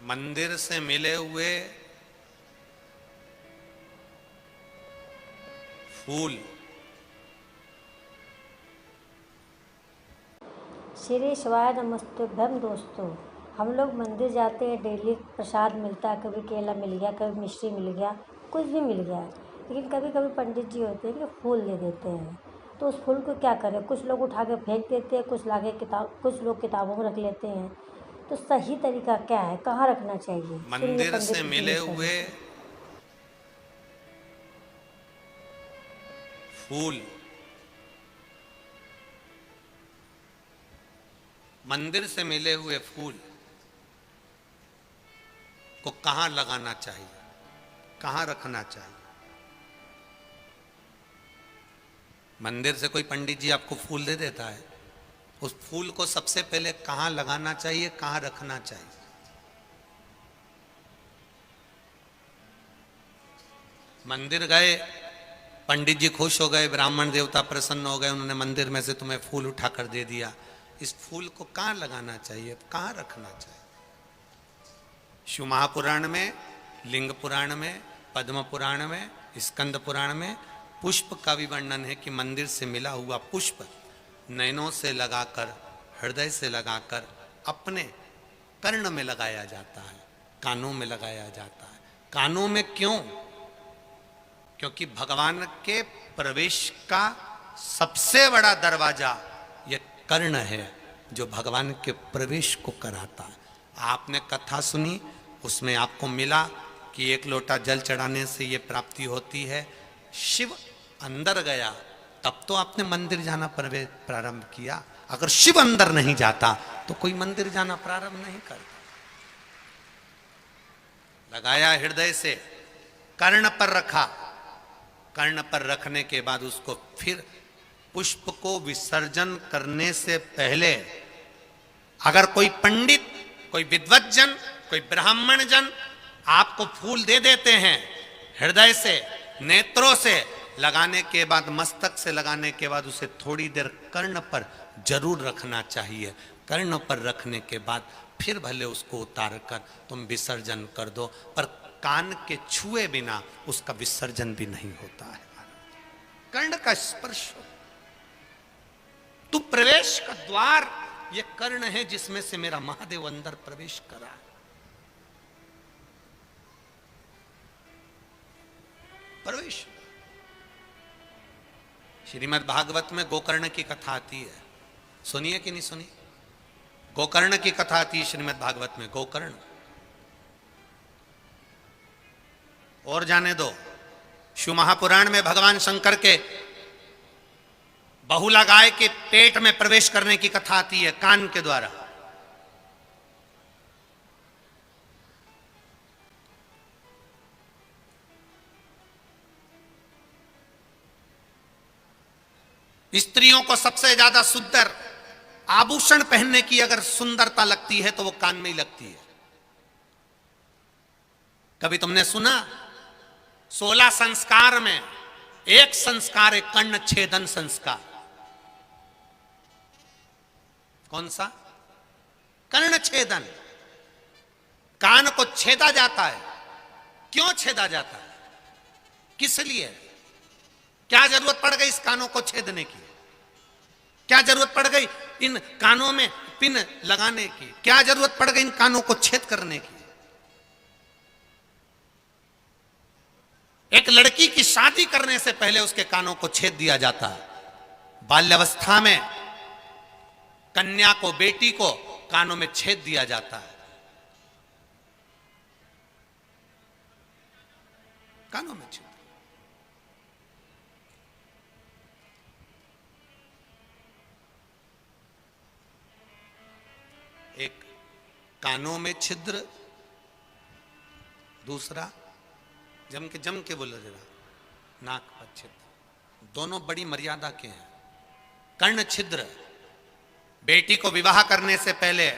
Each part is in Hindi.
मंदिर से मिले हुए फूल। श्री शिवाय नमस्तुभ्यम। दोस्तों, हम लोग मंदिर जाते हैं, डेली प्रसाद मिलता है। कभी केला मिल गया, कभी मिश्री मिल गया, कुछ भी मिल गया। लेकिन कभी कभी पंडित जी होते हैं कि फूल दे देते हैं, तो उस फूल को क्या करें? कुछ लोग उठा के फेंक देते हैं, कुछ लोग किताबों में रख लेते हैं। तो सही तरीका क्या है, कहाँ रखना चाहिए? सुनिए मंदिर पंडित से जी के मिले विषय हुए में। फूल मंदिर से मिले हुए फूल को कहाँ लगाना चाहिए, कहाँ रखना चाहिए? मंदिर से कोई पंडित जी आपको फूल दे देता है, उस फूल को सबसे पहले कहाँ लगाना चाहिए, कहाँ रखना चाहिए? मंदिर गए, पंडित जी खुश हो गए, ब्राह्मण देवता प्रसन्न हो गए, उन्होंने मंदिर में से तुम्हें फूल उठाकर दे दिया। इस फूल को कहाँ लगाना चाहिए, कहाँ रखना चाहिए? शिव महापुराण में, लिंग पुराण में, पद्म पुराण में, स्कंद पुराण में पुष्प का भी वर्णन है कि मंदिर से मिला हुआ पुष्प नयनों से लगाकर, हृदय से लगाकर अपने कर्ण में लगाया जाता है, कानों में लगाया जाता है। कानों में क्यों? क्योंकि भगवान के प्रवेश का सबसे बड़ा दरवाजा यह कर्ण है, जो भगवान के प्रवेश को कराता है। आपने कथा सुनी, उसमें आपको मिला कि एक लोटा जल चढ़ाने से ये प्राप्ति होती है। शिव अंदर गया तब तो आपने मंदिर जाना प्रारंभ किया। अगर शिव अंदर नहीं जाता तो कोई मंदिर जाना प्रारंभ नहीं करता। लगाया हृदय से, कर्ण पर रखा। कर्ण पर रखने के बाद उसको फिर पुष्प को विसर्जन करने से पहले अगर कोई पंडित, कोई विद्वज्जन, कोई ब्राह्मण जन आपको फूल दे देते हैं, हृदय से, नेत्रों से लगाने के बाद, मस्तक से लगाने के बाद उसे थोड़ी देर कर्ण पर जरूर रखना चाहिए। कर्ण पर रखने के बाद फिर भले उसको उतार कर तुम विसर्जन कर दो, पर कान के छुए बिना उसका विसर्जन भी नहीं होता है। कर्ण का स्पर्श, तू प्रवेश का द्वार, ये कर्ण है जिसमें से मेरा महादेव अंदर प्रवेश करा। प्रवेश। श्रीमद् भागवत में गोकर्ण की कथा आती है, सुनिए कि नहीं सुनी? गोकर्ण की कथा आती है श्रीमद् भागवत में। गोकर्ण, और जाने दो, शिव महापुराण में भगवान शंकर के बहुला गाय के पेट में प्रवेश करने की कथा आती है, कान के द्वारा। स्त्रियों को सबसे ज्यादा सुंदर आभूषण पहनने की अगर सुंदरता लगती है तो वो कान में ही लगती है। कभी तुमने सुना 16 संस्कार में एक संस्कार है कर्ण छेदन संस्कार? कौन सा? कर्ण छेदन। कान को छेदा जाता है। क्यों छेदा जाता है? किस लिए? क्या जरूरत पड़ गई इस कानों को छेदने की? क्या जरूरत पड़ गई इन कानों में पिन लगाने की? क्या जरूरत पड़ गई इन कानों को छेद करने की? एक लड़की की शादी करने से पहले उसके कानों को छेद दिया जाता है। बाल्यावस्था में कन्या को, बेटी को कानों में छेद दिया जाता है। कानों में छेद। एक कानों में छिद्र, दूसरा जम के बोलो जरा, नाक पर छिद्र। दोनों बड़ी मर्यादा के हैं। कर्ण छिद्र, बेटी को विवाह करने से पहले,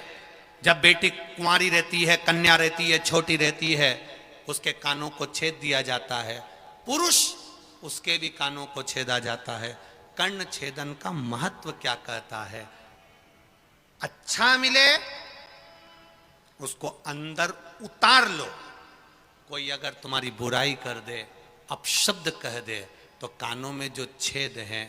जब बेटी कुंवारी रहती है, कन्या रहती है, छोटी रहती है, उसके कानों को छेद दिया जाता है। पुरुष, उसके भी कानों को छेदा जाता है। कर्ण छेदन का महत्व क्या कहता है? अच्छा मिले उसको अंदर उतार लो। कोई अगर तुम्हारी बुराई कर दे, अपशब्द कह दे, तो कानों में जो छेद है,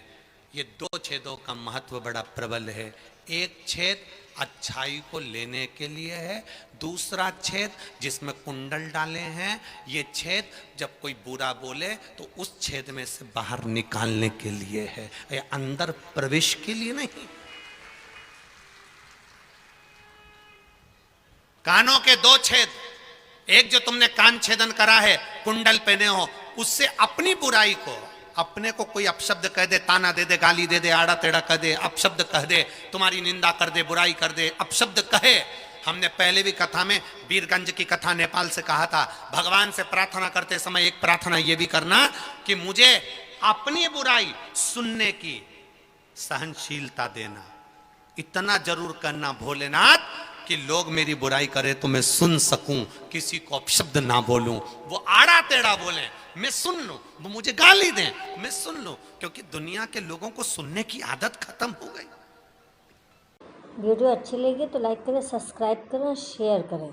ये 2 छेदों का महत्व बड़ा प्रबल है। एक छेद अच्छाई को लेने के लिए है, दूसरा छेद जिसमें कुंडल डाले हैं, ये छेद जब कोई बुरा बोले तो उस छेद में से बाहर निकालने के लिए है, ये अंदर प्रवेश के लिए नहीं। कानों के 2 छेद, एक जो तुमने कान छेदन करा है, कुंडल पहने हो, उससे अपनी बुराई को, अपने को कोई अपशब्द कह दे, ताना दे दे, गाली दे दे, आड़ा टेढ़ा कह दे, अपशब्द कह दे, तुम्हारी निंदा कर दे, बुराई कर दे, अपशब्द कहे। हमने पहले भी कथा में वीरगंज की कथा नेपाल से कहा था, भगवान से प्रार्थना करते समय एक प्रार्थना ये भी करना कि मुझे अपनी बुराई सुनने की सहनशीलता देना। इतना जरूर करना भोलेनाथ कि लोग मेरी बुराई करे तो मैं सुन सकूं, किसी को अपशब्द ना बोलूं, वो आड़ा टेढ़ा बोले मैं सुन लूं, वो मुझे गाली दें मैं सुन लूं, क्योंकि दुनिया के लोगों को सुनने की आदत खत्म हो गई। वीडियो अच्छी लगी तो लाइक करें, सब्सक्राइब करें, शेयर करें।